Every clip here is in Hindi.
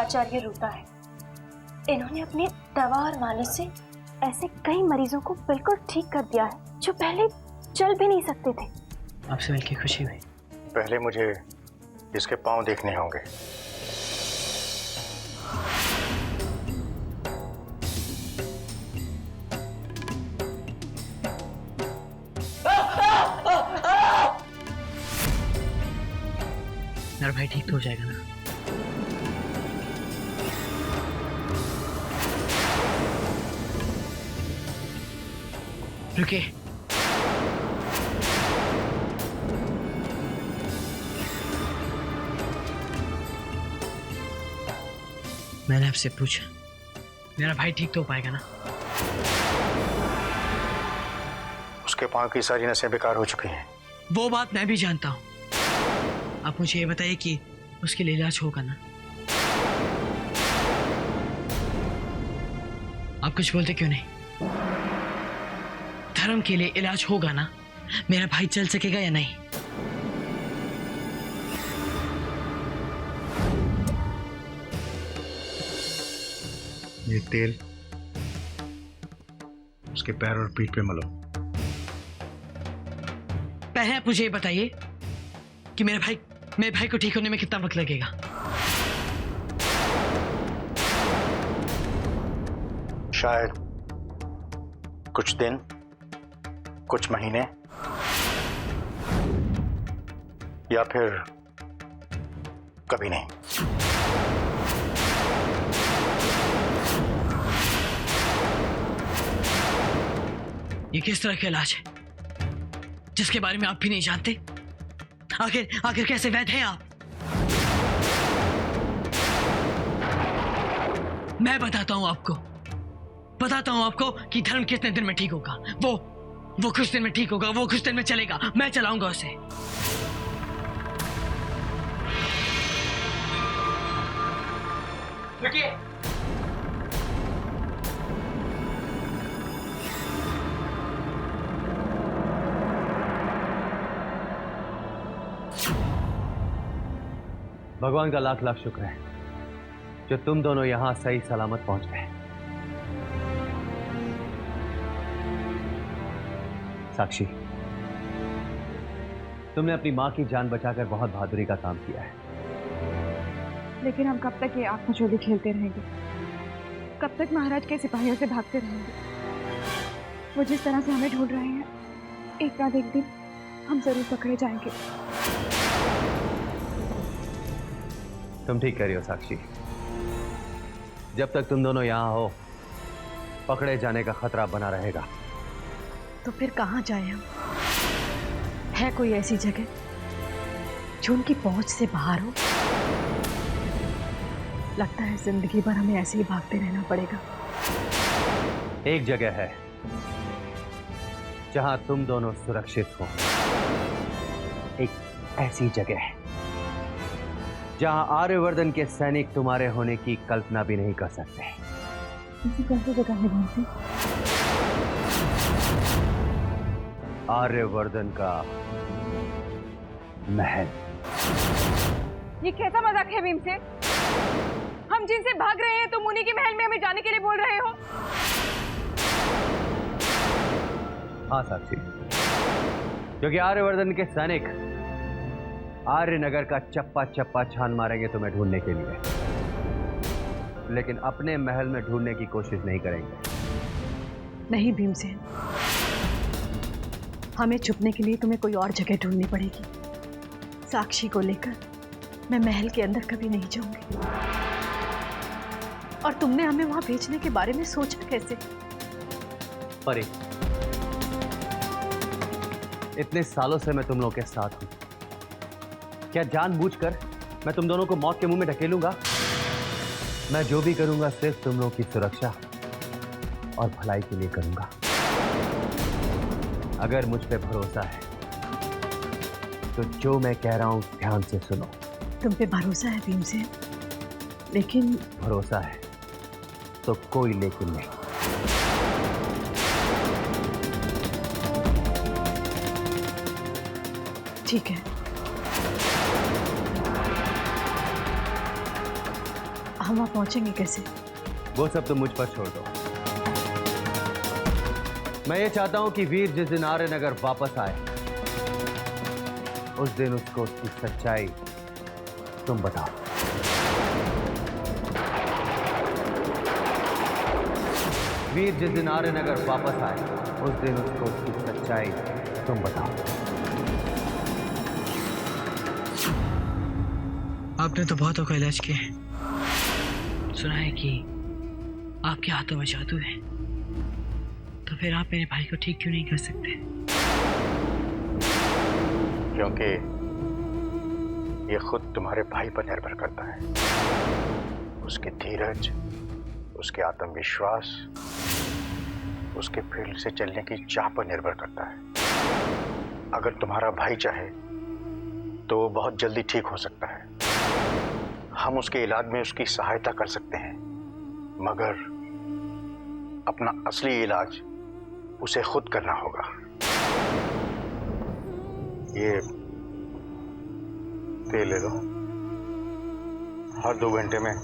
आचार्य रूता है। इन्होंने अपनी दवा और मालिश से ऐसे कई मरीजों को बिल्कुल ठीक कर दिया है जो पहले चल भी नहीं सकते थे। आपसे मिलकर खुशी हुई। पहले मुझे इसके पांव देखने होंगे। मेरा भाई ठीक तो हो जाएगा ना? रुके। मैंने आपसे पूछा, मेरा भाई ठीक तो हो पाएगा ना? उसके पांव की सारी नसें बेकार हो चुकी हैं। वो बात मैं भी जानता हूं। आप मुझे ये बताइए कि उसके लिए इलाज होगा ना? आप कुछ बोलते क्यों नहीं? धर्म के लिए इलाज होगा ना? मेरा भाई चल सकेगा या नहीं? ये तेल उसके पैर और पीठ पे मलो। पहले आप मुझे ये बताइए कि मेरे भाई को ठीक होने में कितना वक्त लगेगा? शायद कुछ दिन, कुछ महीने, या फिर कभी नहीं। ये किस तरह का इलाज है जिसके बारे में आप भी नहीं जानते? आखिर कैसे वैद्य हैं आप? मैं बताता हूं आपको कि धर्म कितने दिन में ठीक होगा। वो कुछ दिन में ठीक होगा, वो कुछ दिन में चलेगा। मैं चलाऊंगा उसे। रुकिए। भगवान का लाख लाख शुक्र है जो तुम दोनों यहां सही सलामत पहुंच गए। साक्षी, तुमने अपनी मां की जान बचाकर बहुत बहादुरी का काम किया है। लेकिन हम कब तक ये आंख-मचोली खेलते रहेंगे? कब तक महाराज के सिपाहियों से भागते रहेंगे? वो जिस तरह से हमें ढूंढ रहे हैं, एक ना एक दिन हम जरूर पकड़े जाएंगे। तुम ठीक कह रही हो साक्षी। जब तक तुम दोनों यहां हो, पकड़े जाने का खतरा बना रहेगा। तो फिर कहां जाए हम? है कोई ऐसी जगह जो उनकी पहुंच से बाहर हो? लगता है जिंदगी भर हमें ऐसे ही भागते रहना पड़ेगा। एक जगह है जहां तुम दोनों सुरक्षित हो। एक ऐसी जगह है जहां आर्यवर्धन के सैनिक तुम्हारे होने की कल्पना भी नहीं कर सकते। इसी कौन सी जगह है भीमसेन? आर्यवर्धन का महल। ये कैसा मजाक है भीमसेन? हम जिनसे भाग रहे हैं तुम उन्हीं के महल में हमें जाने के लिए बोल रहे हो? हाँ साक्षी, क्योंकि आर्यवर्धन के सैनिक आर्यनगर का चप्पा चप्पा छान मारेंगे तुम्हें ढूंढने के लिए, लेकिन अपने महल में ढूंढने की कोशिश नहीं करेंगे। नहीं भीमसेन, हमें छुपने के लिए तुम्हें कोई और जगह ढूंढनी पड़ेगी। साक्षी को लेकर मैं महल के अंदर कभी नहीं जाऊंगी। और तुमने हमें वहां भेजने के बारे में सोचा कैसे? परी, इतने सालों से मैं तुम लोगों के साथ हूं। क्या जानबूझकर मैं तुम दोनों को मौत के मुंह में ढकेलूंगा? मैं जो भी करूंगा सिर्फ तुम लोगों की सुरक्षा और भलाई के लिए करूंगा। अगर मुझ पे भरोसा है तो जो मैं कह रहा हूं ध्यान से सुनो। तुम पे भरोसा है भीमसेन, लेकिन भरोसा है तो कोई लेकिन नहीं। ठीक है, हम वहाँ पहुंचेंगे कैसे? वो सब तुम मुझ पर छोड़ दो। मैं ये चाहता हूं कि वीर जिस दिन आर्यनगर वापस आए उस दिन उसको उसकी सच्चाई तुम बताओ। वीर जिस दिन आर्यनगर वापस आए उस दिन उसको उसकी सच्चाई तुम बताओ। आपने तो बहुतों का इलाज किया, सुना है कि आपके हाथों में जादू है, तो फिर आप मेरे भाई को ठीक क्यों नहीं कर सकते? क्योंकि ये खुद तुम्हारे भाई पर निर्भर करता है, उसके धीरज, उसके आत्मविश्वास, उसके फील्ड से चलने की चाह पर निर्भर करता है। अगर तुम्हारा भाई चाहे तो वो बहुत जल्दी ठीक हो सकता है, हम उसके इलाज में उसकी सहायता कर सकते हैं, मगर अपना असली इलाज उसे खुद करना होगा। ये तेल ले लो, हर 2 घंटे में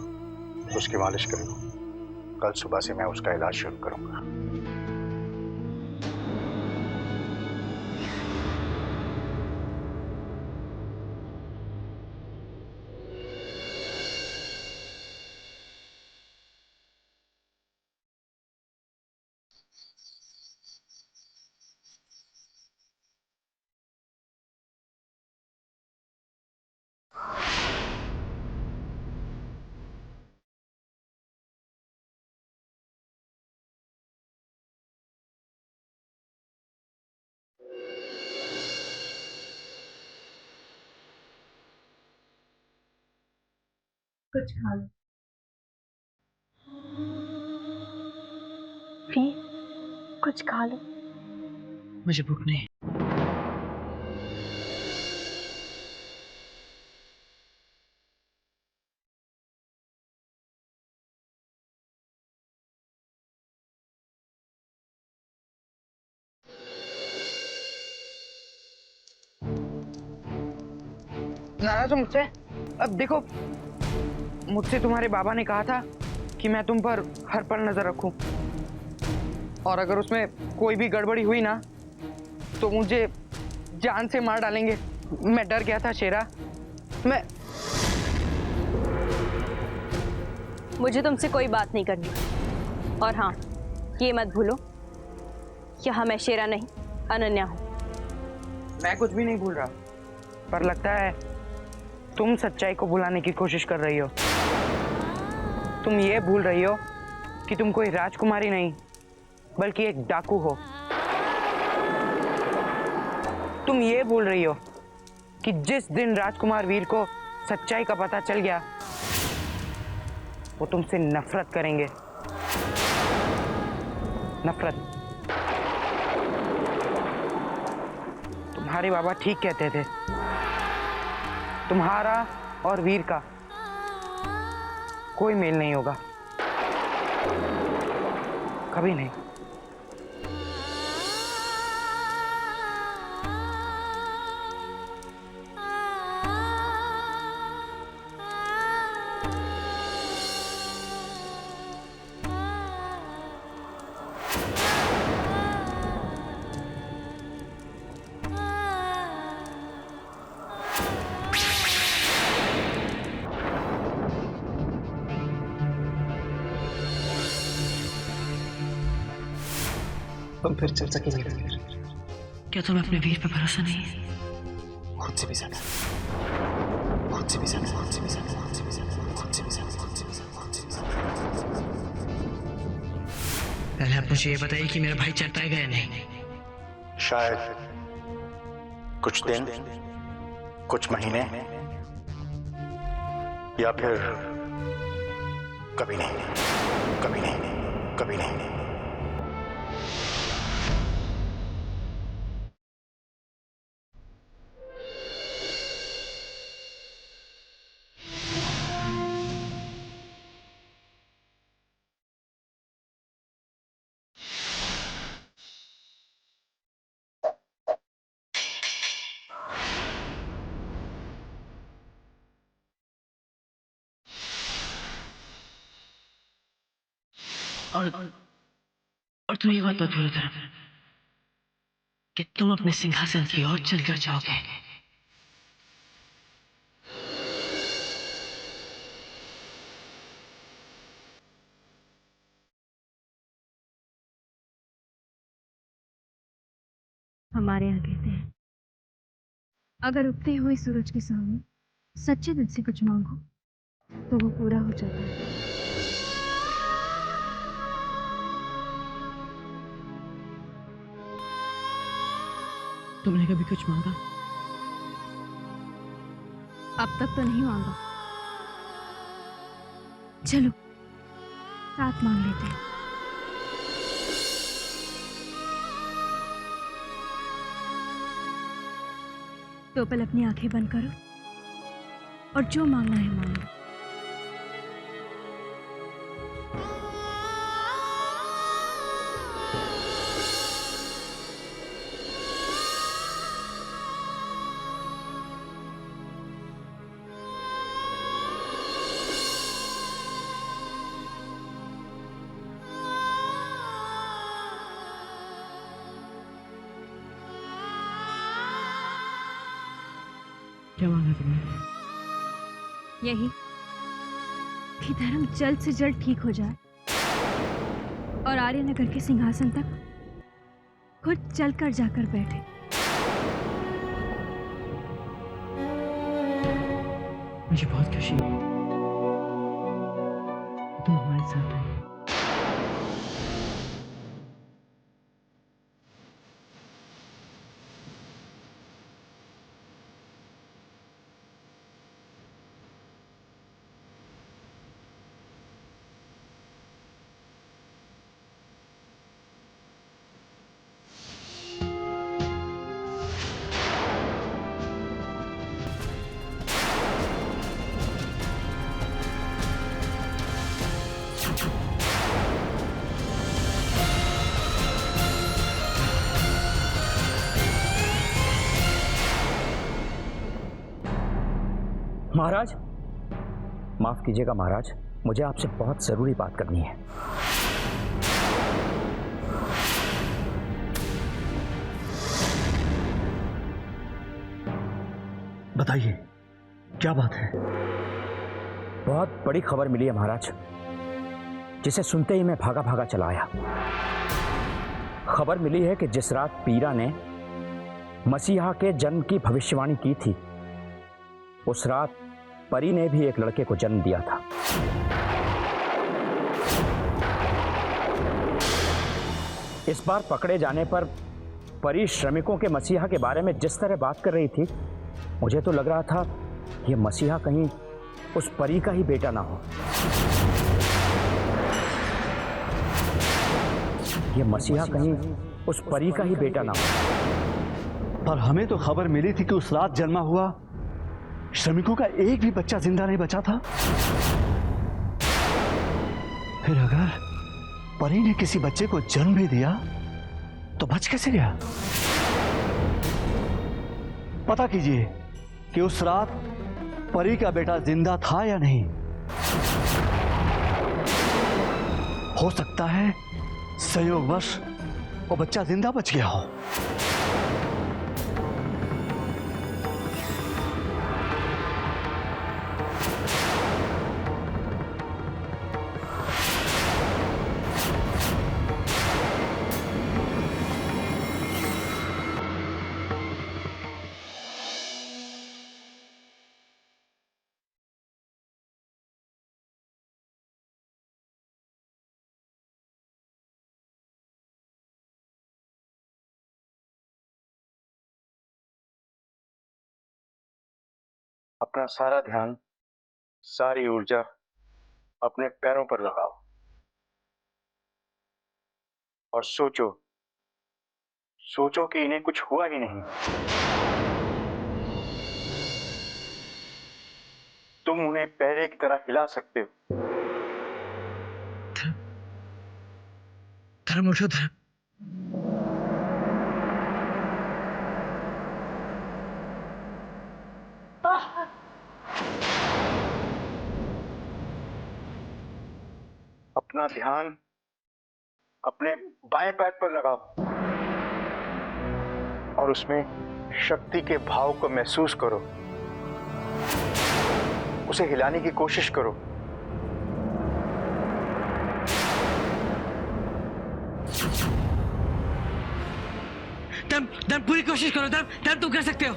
उसकी मालिश करो। कल सुबह से मैं उसका इलाज शुरू करूंगा। कुछ खा लो। वीर, कुछ खा लो। मुझे भूख नहीं। नाराज हो मुझसे? अब देखो, मुझसे तुम्हारे बाबा ने कहा था कि मैं तुम पर हर पल नजर रखूं, और अगर उसमें कोई भी गड़बड़ी हुई ना तो मुझे जान से मार डालेंगे। मैं डर गया था शेरा। मुझे तुमसे कोई बात नहीं करनी, और हाँ, ये मत भूलो कि हाँ, मैं शेरा नहीं, अनन्या हूँ। मैं कुछ भी नहीं भूल रहा, पर लगता है तुम सच्चाई को भुलाने की कोशिश कर रही हो। तुम ये भूल रही हो कि तुम कोई राजकुमारी नहीं बल्कि एक डाकू हो। तुम ये भूल रही हो कि जिस दिन राजकुमार वीर को सच्चाई का पता चल गया वो तुमसे नफरत करेंगे। नफरत। तुम्हारे बाबा ठीक कहते थे, तुम्हारा और वीर का कोई मेल नहीं होगा, कभी नहीं। हम फिर चल सकेंगे? क्या तुम्हें अपने वीर पर भरोसा नहीं है? खुद से भी ज्यादा, खुद से भी ज्यादा, खुद से भी ज्यादा, खुद से भी ज्यादा, खुद से भी ज्यादा, खुद से भी ज्यादा, खुद से भी ज्यादा। पहले आप मुझे ये बताइए कि मेरा भाई चल पाएगा या नहीं? शायद कुछ दिन, कुछ महीने, या फिर कभी नहीं, कभी नहीं, कभी नहीं। और तुम ये बात मत भूलो धर्म कि तुम अपने सिंहासन की ओर चलकर जाओगे। हमारे यहाँ कहते हैं, अगर उगते हुए सूरज के सामने सच्चे दिल से कुछ मांगो तो वो पूरा हो जाता है। तुमने कभी कुछ मांगा? अब तक तो नहीं मांगा। चलो साथ मांग लेते हैं। तो पल अपनी आंखें बंद करो और जो मांगना है मांगो। क्या मांगा तुमने? यही कि धर्म जल्द से जल्द ठीक हो जाए और आर्यनगर के सिंहासन तक खुद चलकर जाकर बैठे। मुझे बहुत खुशी है तुम हमारे साथ हो। महाराज, माफ कीजिएगा महाराज, मुझे आपसे बहुत जरूरी बात करनी है। बताइए, क्या बात है? बहुत बड़ी खबर मिली है महाराज, जिसे सुनते ही मैं भागा भागा चला आया। खबर मिली है कि जिस रात पीरा ने मसीहा के जन्म की भविष्यवाणी की थी, उस रात परी ने भी एक लड़के को जन्म दिया था। इस बार पकड़े जाने पर परी श्रमिकों के मसीहा के बारे में जिस तरह बात कर रही थी, मुझे तो लग रहा था ये मसीहा कहीं उस परी का ही बेटा ना हो। ये मसीहा कहीं उस परी का ही बेटा ना हो। पर हमें तो खबर मिली थी कि उस रात जन्मा हुआ श्रमिकों का एक भी बच्चा जिंदा नहीं बचा था। फिर अगर परी ने किसी बच्चे को जन्म भी दिया तो बच कैसे गया? पता कीजिए कि उस रात परी का बेटा जिंदा था या नहीं। हो सकता है संयोगवश वो बच्चा जिंदा बच गया हो। अपना सारा ध्यान, सारी ऊर्जा अपने पैरों पर लगाओ और सोचो सोचो कि इन्हें कुछ हुआ ही नहीं। तुम उन्हें पहले की तरह हिला सकते हो। धर्म उठो धर्म। अपना ध्यान अपने बाएं पैर पर लगाओ और उसमें शक्ति के भाव को महसूस करो, उसे हिलाने की कोशिश करो। धर्म पूरी कोशिश करो। धर्म तुम कर सकते हो।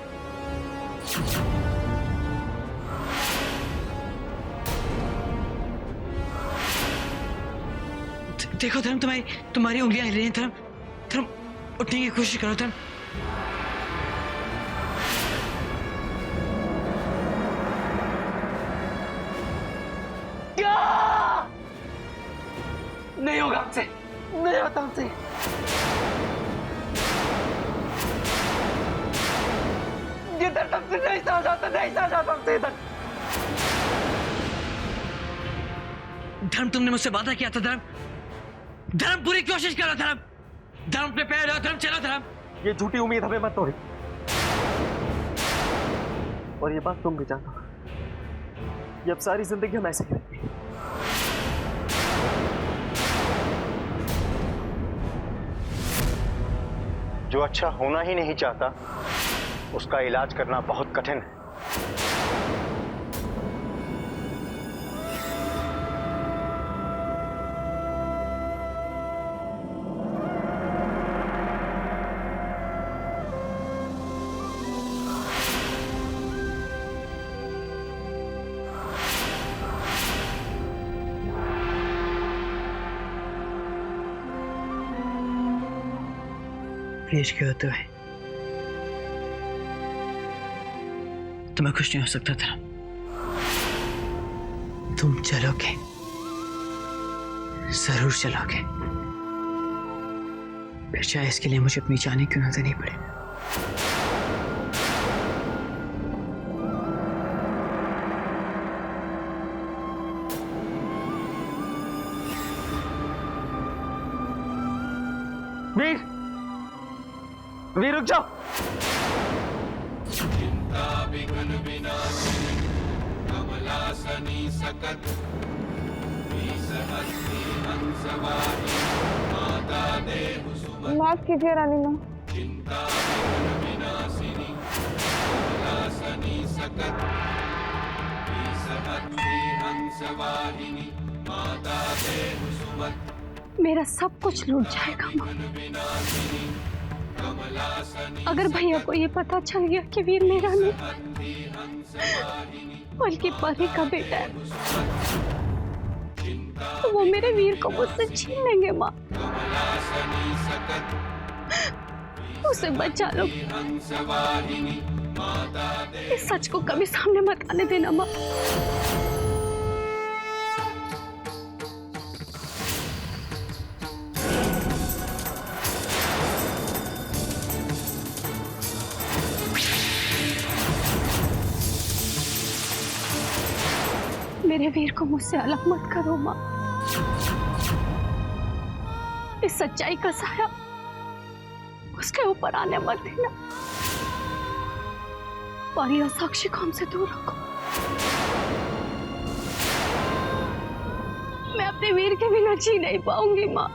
देखो धर्म, तुम्हारी उंगलियां हिल रही हैं। धर्म उठने की कोशिश करो। धर्म नहीं होगा हमसे, नहीं होता हमसे। ये दर्द हमसे नहीं सहा जाता हमसे। धर्म तुमने मुझसे वादा किया था। धर्म पूरी कोशिश करो। धर्म पे पैर रहो। धर्म चलो। धर्म ये झूठी उम्मीद हमें मत तोड़ो, और ये बात तुम भी जानो, ये अब सारी जिंदगी हम ऐसे करेंगे। जो अच्छा होना ही नहीं चाहता उसका इलाज करना बहुत कठिन है। वीर के होते हुए तुम्हें खुश नहीं हो सकता था। तुम चलोगे, जरूर चलोगे, फिर चाहे इसके लिए मुझे अपनी जान क्यों ना देनी पड़े। वीर रुक जाओ। माफ कीजिए रानी माँ। मेरा सब कुछ लूट जाएगा माँ। अगर भैया को ये पता चल गया कि वीर मेरा नहीं बल्कि परी का बेटा है, तो वो मेरे वीर को मुझसे छीन लेंगे माँ। उसे बचा लो। इस सच को कभी सामने मत आने देना माँ। मेरे वीर को मुझसे अलग मत करो माँ। इस सच्चाई का साया उसके ऊपर आने मत देना। परी और साक्षी को हमसे दूर रखो। मैं अपने वीर के बिना जी नहीं पाऊंगी माँ।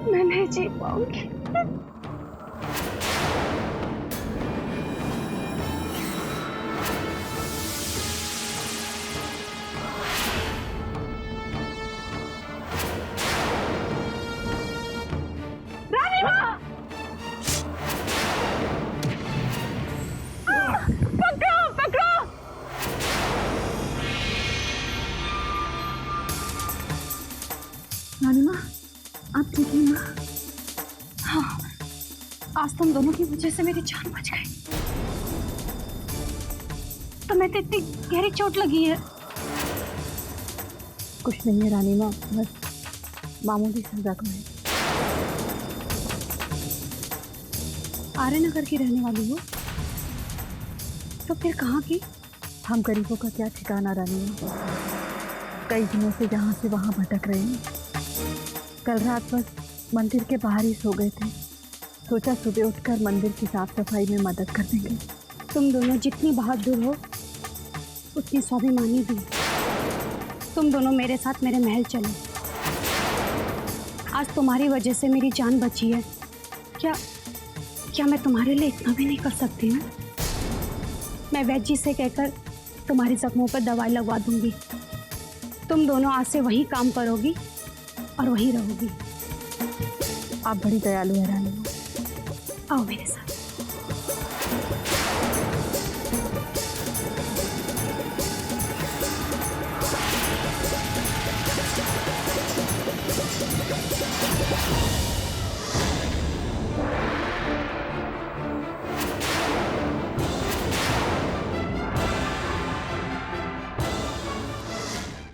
मैं नहीं जी पाऊंगी। रानी माँ, आप ठीक हैं माँ? हाँ, आज तुम दोनों की वजह से मेरी जान बच गई। तुम्हें तो इतनी गहरी चोट लगी है। कुछ नहीं है रानी माँ, बस मामूली सा जख्म है। आर्य नगर की रहने वाली हो तो फिर कहाँ की? हम गरीबों का क्या ठिकाना रानी माँ। कई दिनों से यहाँ से वहाँ भटक रहे हैं। कल रात बस मंदिर के बाहर ही सो गए थे। सोचा सुबह उठकर मंदिर की साफ सफाई में मदद कर देंगे। तुम दोनों जितनी बहादुर हो उतनी स्वाभिमानी भी। तुम दोनों मेरे साथ मेरे महल चलो। आज तुम्हारी वजह से मेरी जान बची है। क्या क्या मैं तुम्हारे लिए इतना भी नहीं कर सकती हूँ? मैं वैद्य जी से कहकर तुम्हारे जख्मों पर दवाई लगवा दूंगी। तुम दोनों आज से वही काम करोगी और वहीं रहोगी। आप बड़ी दयालु है रानी। आओ मेरे साथ।